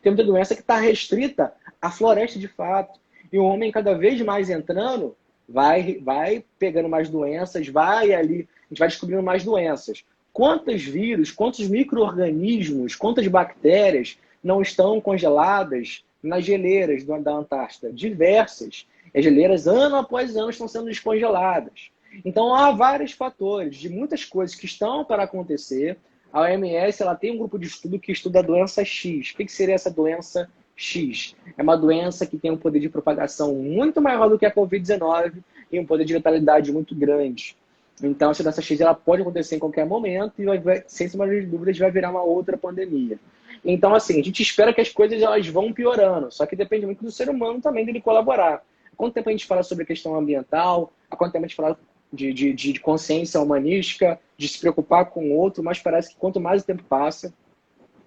Speaker 2: Tem muita doença que está restrita à floresta de fato. E o homem cada vez mais entrando, vai pegando mais doenças, vai ali, a gente vai descobrindo mais doenças. Quantos vírus, quantos micro-organismos, quantas bactérias não estão congeladas nas geleiras da Antártida? Diversas. As geleiras, ano após ano, estão sendo descongeladas. Então, há vários fatores de muitas coisas que estão para acontecer. A OMS ela tem um grupo de estudo que estuda a doença X. O que seria essa doença X? É uma doença que tem um poder de propagação muito maior do que a Covid-19 e um poder de letalidade muito grande. Então, essa doença X ela pode acontecer em qualquer momento e, sem sombra de dúvidas, vai virar uma outra pandemia. Então, assim, a gente espera que as coisas elas vão piorando, só que depende muito do ser humano também dele colaborar. Há quanto tempo a gente fala sobre a questão ambiental? Há quanto tempo a gente fala de consciência humanística, de se preocupar com o outro, mas parece que quanto mais o tempo passa,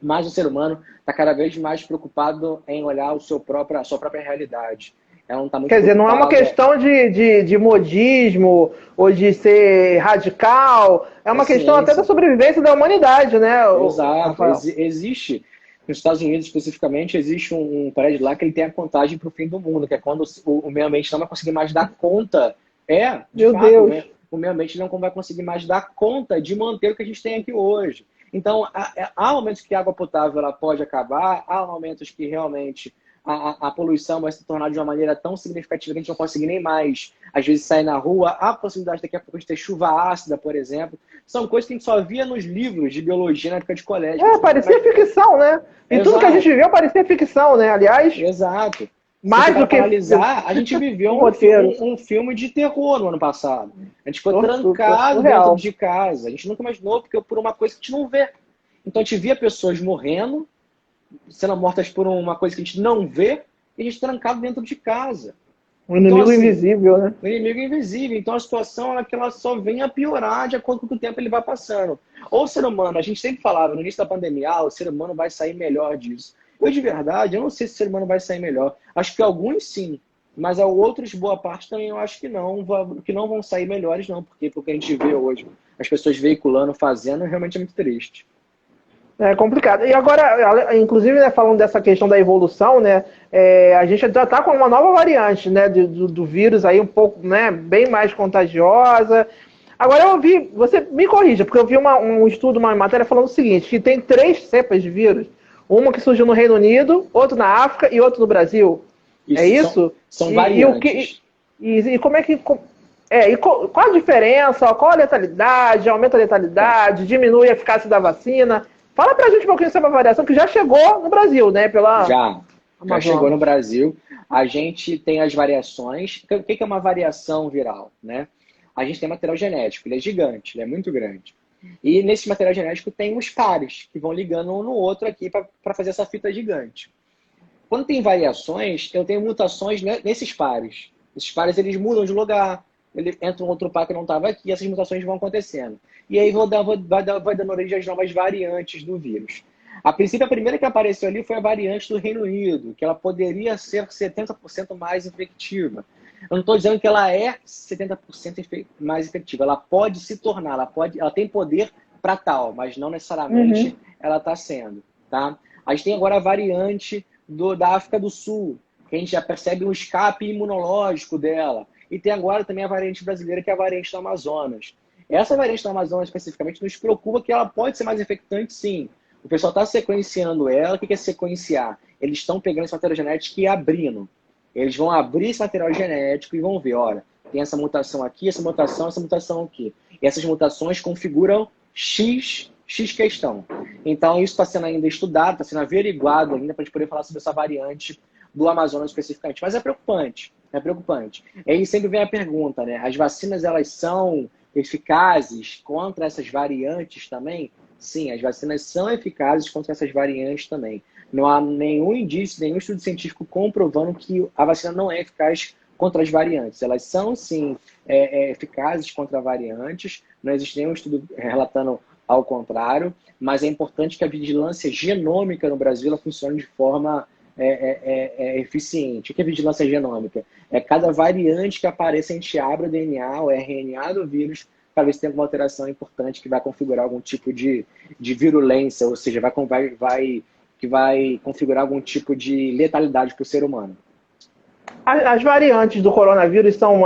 Speaker 2: mais o ser humano está cada vez mais preocupado em olhar a sua própria realidade. Ela não está muito
Speaker 1: Quer dizer, não é uma
Speaker 2: preocupada.
Speaker 1: questão de modismo ou de ser radical, é
Speaker 2: É
Speaker 1: uma questão até da
Speaker 2: ciência.
Speaker 1: sobrevivência da humanidade, né,
Speaker 2: Exato.
Speaker 1: Rafael?
Speaker 2: Existe, nos Estados Unidos especificamente, existe um prédio lá que ele tem a contagem para o fim do mundo, que é quando o meio ambiente não vai conseguir mais dar conta. De
Speaker 1: Meu
Speaker 2: fato,
Speaker 1: Deus.
Speaker 2: né? O meio ambiente não vai conseguir mais dar conta de manter o que a gente tem aqui hoje. Então, há momentos que a água potável ela pode acabar, há momentos que realmente a poluição vai se tornar de uma maneira tão significativa que a gente não consegue nem mais, às vezes, sair na rua. Há a possibilidade daqui a pouco de ter chuva ácida, por exemplo. São coisas que a gente só via nos livros de biologia na época de colégio.
Speaker 1: Parecia ficção, né? E tudo que a gente viveu parecia ficção, né? Aliás,
Speaker 2: exato.
Speaker 1: Mais do que
Speaker 2: analisar, a gente viveu um filme de terror no ano passado. A gente ficou trancado dentro de casa. A gente nunca imaginou, porque por uma coisa que a gente não vê. Então a gente via pessoas morrendo, sendo mortas por uma coisa que a gente não vê, e a gente trancado dentro de casa.
Speaker 1: Um inimigo invisível, né?
Speaker 2: Um inimigo invisível. Então a situação é que ela só vem a piorar de acordo com o tempo que ele vai passando. Ou o ser humano, a gente sempre falava no início da pandemia, o ser humano vai sair melhor disso. Eu, de verdade, eu não sei se o ser humano vai sair melhor. Acho que alguns sim, mas há outros, boa parte também eu acho que não vão sair melhores não, porque o que a gente vê hoje, as pessoas veiculando, fazendo, realmente é muito triste.
Speaker 1: É complicado. E agora, inclusive, né, falando dessa questão da evolução, né, a gente já está com uma nova variante, né, do vírus aí um pouco, né, bem mais contagiosa. Agora eu ouvi, você me corrija, porque eu vi um estudo, uma matéria falando o seguinte, que tem 3 cepas de vírus. Uma que surgiu no Reino Unido, outro na África e outro no Brasil. É isso?
Speaker 2: São variantes.
Speaker 1: E como é que... qual a diferença? Qual a letalidade? Aumenta a letalidade? Diminui a eficácia da vacina? Fala pra gente um pouquinho sobre a variação que já chegou no Brasil, né?
Speaker 2: Já chegou no Brasil. A gente tem as variações. O que é uma variação viral, né? A gente tem material genético, ele é gigante, ele é muito grande. E nesse material genético tem os pares, que vão ligando um no outro aqui para fazer essa fita gigante. Quando tem variações, eu tenho mutações nesses pares. Esses pares, eles mudam de lugar, ele entra um outro par que não estava aqui, e essas mutações vão acontecendo. E aí vai dando origem às novas variantes do vírus. A princípio, a primeira que apareceu ali foi a variante do Reino Unido, que ela poderia ser 70% mais efetiva. Eu não estou dizendo que ela é 70% mais efetiva. Ela pode se tornar, ela tem poder para tal, mas não necessariamente ela está sendo. Tá? A gente tem agora a variante da África do Sul, que a gente já percebe um escape imunológico dela. E tem agora também a variante brasileira, que é a variante do Amazonas. Essa variante do Amazonas, especificamente, nos preocupa que ela pode ser mais infectante, sim. O pessoal está sequenciando ela. O que é sequenciar? Eles estão pegando esse material genético e abrindo. Eles vão abrir esse material genético e vão ver, olha, tem essa mutação aqui, essa mutação aqui. E essas mutações configuram X questão. Então, isso está sendo ainda estudado, está sendo averiguado ainda para a gente poder falar sobre essa variante do Amazonas especificamente. Mas é preocupante, é preocupante. E aí sempre vem a pergunta, né? As vacinas, elas são eficazes contra essas variantes também? Sim, as vacinas são eficazes contra essas variantes também. Não há nenhum indício, nenhum estudo científico comprovando que a vacina não é eficaz contra as variantes. Elas são, sim, eficazes contra variantes. Não existe nenhum estudo relatando ao contrário, mas é importante que a vigilância genômica no Brasil ela funcione de forma eficiente. O que é vigilância genômica? É cada variante que aparece, a gente abre o DNA, o RNA do vírus, para ver se tem alguma alteração importante que vai configurar algum tipo de virulência, ou seja, que vai configurar algum tipo de letalidade para o ser humano.
Speaker 1: As variantes do coronavírus são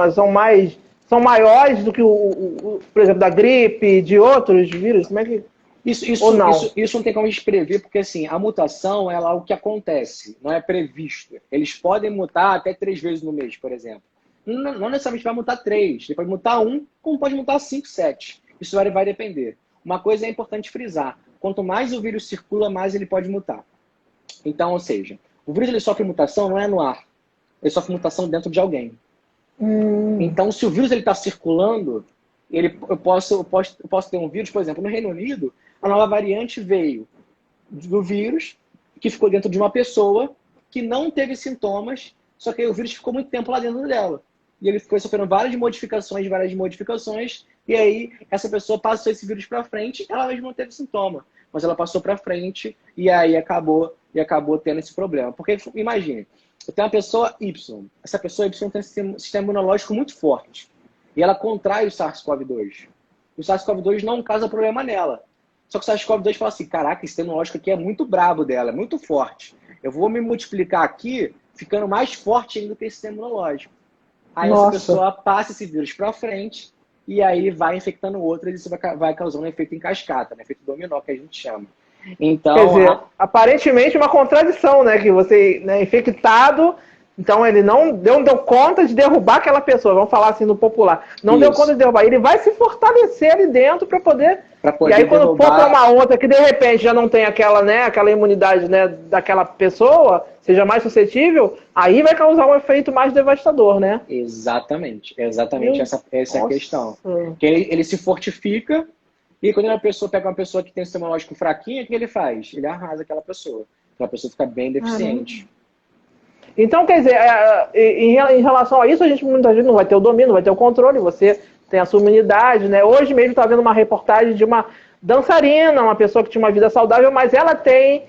Speaker 1: maiores do que, por exemplo, da gripe, de outros vírus? Como é que...
Speaker 2: Isso não tem como a gente prever, porque assim, a mutação é algo que acontece, não é previsto. Eles podem mutar até 3 vezes no mês, por exemplo. Não necessariamente vai mutar 3, ele pode mutar 1, como pode mutar 5, 7. Isso vai depender. Uma coisa é importante frisar, quanto mais o vírus circula, mais ele pode mutar. Então, ou seja, o vírus ele sofre mutação não é no ar, ele sofre mutação dentro de alguém. Então, se o vírus está circulando, eu posso ter um vírus, por exemplo, no Reino Unido, a nova variante veio do vírus que ficou dentro de uma pessoa que não teve sintomas, só que aí o vírus ficou muito tempo lá dentro dela. E ele ficou sofrendo várias modificações, e aí essa pessoa passou esse vírus para frente, ela mesma não teve sintoma, mas ela passou para frente e aí acabou tendo esse problema. Porque, imagine, eu tenho uma pessoa Y, essa pessoa Y tem um sistema imunológico muito forte, e ela contrai o SARS-CoV-2. O SARS-CoV-2 não causa problema nela. Só que o SARS-CoV-2 fala assim, caraca, esse sistema imunológico aqui é muito brabo dela, é muito forte. Eu vou me multiplicar aqui, ficando mais forte ainda que esse sistema imunológico. Aí essa pessoa passa esse vírus para frente e aí vai infectando o outro, e isso vai causando um efeito em cascata, né? Efeito dominó, que a gente chama. Então,
Speaker 1: Quer dizer, aparentemente uma contradição, né? Que você, né, infectado, então ele não deu conta de derrubar aquela pessoa, vamos falar assim no popular. Não deu conta de derrubar. Ele vai se fortalecer ali dentro para poder. E aí, quando for para uma outra que de repente já não tem aquela, né, aquela imunidade, né, daquela pessoa, seja mais suscetível, aí vai causar um efeito mais devastador, né?
Speaker 2: Exatamente. Essa é a questão. Que ele se fortifica. E quando a pessoa pega uma pessoa que tem um sistema imunológico fraquinho, o que ele faz? Ele arrasa aquela pessoa. Aquela pessoa fica bem deficiente.
Speaker 1: Então, quer dizer, em relação a isso, a gente muitas vezes não vai ter o domínio, não vai ter o controle, você tem a sua imunidade, né? Hoje mesmo estava vendo uma reportagem de uma dançarina, uma pessoa que tinha uma vida saudável, mas ela tem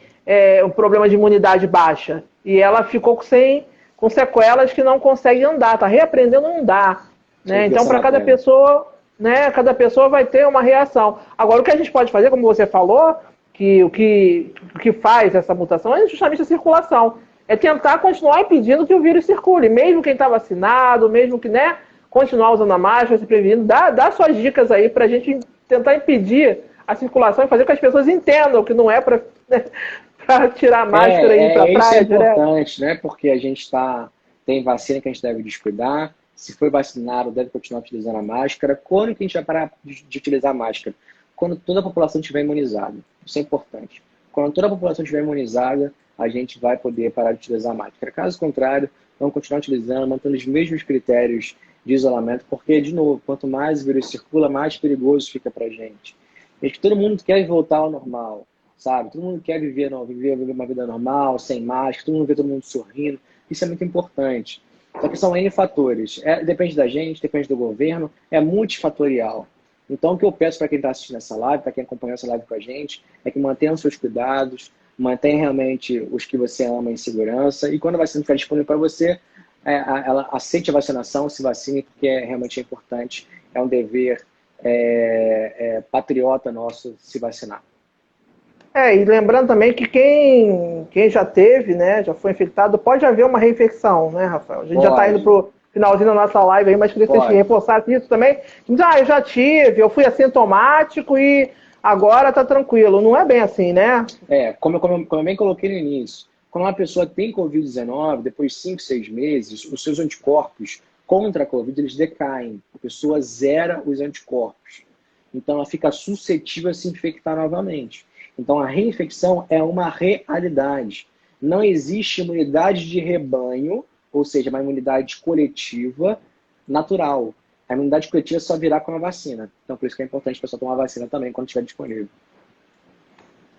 Speaker 1: um problema de imunidade baixa. E ela ficou com sequelas que não consegue andar, está reaprendendo a andar. Né? Então, para cada pessoa... Né? Cada pessoa vai ter uma reação. Agora, o que a gente pode fazer, como você falou, que o que faz essa mutação é justamente a circulação. É tentar continuar impedindo que o vírus circule. Mesmo quem está vacinado, mesmo que, né, continuar usando a máscara, se prevenindo. Dá suas dicas aí para a gente tentar impedir a circulação e fazer com que as pessoas entendam que não é para tirar a máscara e ir para a praia.
Speaker 2: Isso é importante, né? Porque a gente tem vacina que a gente deve descuidar. Se foi vacinado, deve continuar utilizando a máscara. Quando que a gente vai parar de utilizar a máscara? Quando toda a população estiver imunizada. Isso é importante. Quando toda a população estiver imunizada, a gente vai poder parar de utilizar a máscara. Caso contrário, vamos continuar utilizando, mantendo os mesmos critérios de isolamento, porque, de novo, quanto mais o vírus circula, mais perigoso fica pra gente. E que todo mundo quer voltar ao normal, sabe? Todo mundo quer viver uma vida normal, sem máscara, todo mundo vê todo mundo sorrindo. Isso é muito importante. Só que são N fatores. Depende da gente, depende do governo, é multifatorial. Então, o que eu peço para quem está assistindo essa live, para quem acompanhou essa live com a gente, é que mantenham seus cuidados, mantenha realmente os que você ama em segurança, e quando a vacina ficar disponível para você, ela aceite a vacinação, se vacine, porque realmente é importante, é um dever patriota nosso se vacinar.
Speaker 1: E lembrando também que quem já teve, né, já foi infectado, pode haver uma reinfecção, né, Rafael? A gente já está indo pro finalzinho da nossa live aí, mas queria que vocês reforçassem isso também. Eu já tive, eu fui assintomático e agora tá tranquilo. Não é bem assim, né?
Speaker 2: Como eu bem coloquei no início, quando uma pessoa tem Covid-19, depois de 5, 6 meses, os seus anticorpos contra a Covid, eles decaem. A pessoa zera os anticorpos. Então, ela fica suscetível a se infectar novamente. Então, a reinfecção é uma realidade. Não existe imunidade de rebanho, ou seja, uma imunidade coletiva natural. A imunidade coletiva só virá com a vacina. Então, por isso que é importante a pessoa tomar a vacina também quando estiver disponível.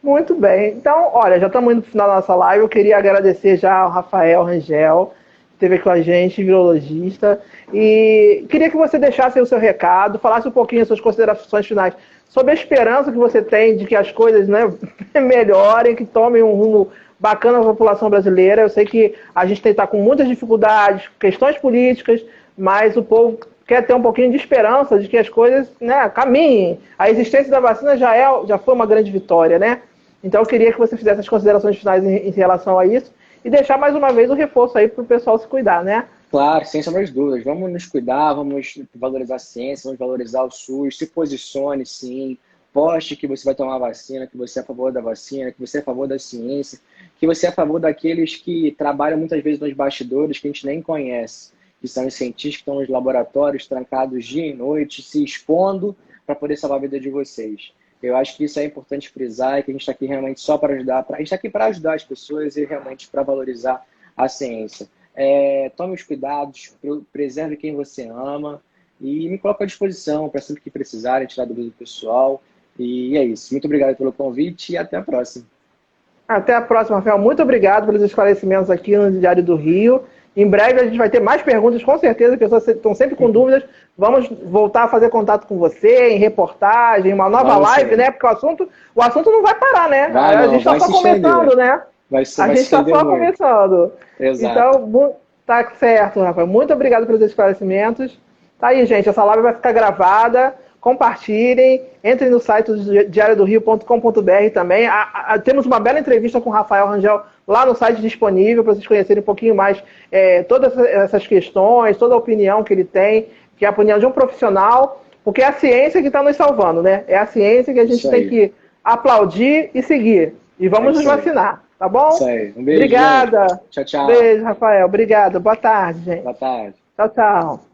Speaker 1: Muito bem. Então, olha, já estamos indo para o final da nossa live. Eu queria agradecer já ao Rafael Rangel, que esteve aqui com a gente, virologista. E queria que você deixasse aí o seu recado, falasse um pouquinho as suas considerações finais sobre a esperança que você tem de que as coisas, né, melhorem, que tomem um rumo bacana na população brasileira. Eu sei que a gente está com muitas dificuldades, questões políticas, mas o povo quer ter um pouquinho de esperança de que as coisas, né, caminhem. A existência da vacina já foi uma grande vitória, né? Então eu queria que você fizesse as considerações finais em relação a isso e deixar mais uma vez o reforço aí para o pessoal se cuidar, né?
Speaker 2: Claro, sem sombra de dúvidas. Vamos nos cuidar, vamos valorizar a ciência, vamos valorizar o SUS, se posicione sim, poste que você vai tomar a vacina, que você é a favor da vacina, que você é a favor da ciência, que você é a favor daqueles que trabalham muitas vezes nos bastidores que a gente nem conhece, que são os cientistas que estão nos laboratórios, trancados dia e noite, se expondo para poder salvar a vida de vocês. Eu acho que isso é importante frisar, que a gente está aqui realmente só para ajudar, a gente está aqui para ajudar as pessoas e realmente para valorizar a ciência. Tome os cuidados, preserve quem você ama e me coloque à disposição para sempre que precisarem, tirar dúvida do pessoal. E é isso. Muito obrigado pelo convite e até a próxima.
Speaker 1: Até a próxima, Rafael. Muito obrigado pelos esclarecimentos aqui no Diário do Rio. Em breve a gente vai ter mais perguntas, com certeza. As pessoas estão sempre com dúvidas. Vamos voltar a fazer contato com você, em reportagem, uma nova live, né? Porque o assunto não vai parar, né? A gente está só começando, né? A gente está só começando.
Speaker 2: Exato.
Speaker 1: Então, tá certo, Rafael. Muito obrigado pelos esclarecimentos. Tá aí, gente. Essa live vai ficar gravada. Compartilhem. Entrem no site do diariodorio.com.br também. Temos uma bela entrevista com o Rafael Rangel lá no site disponível para vocês conhecerem um pouquinho mais todas essas questões, toda a opinião que ele tem, que é a opinião de um profissional Porque é a ciência que está nos salvando, né? É a ciência que a gente tem que aplaudir e seguir. E vamos nos vacinar, tá bom?
Speaker 2: Isso aí. Um beijo.
Speaker 1: Obrigada.
Speaker 2: Gente. Tchau, tchau.
Speaker 1: Beijo, Rafael. Obrigada. Boa tarde, gente.
Speaker 2: Boa tarde.
Speaker 1: Tchau, tchau.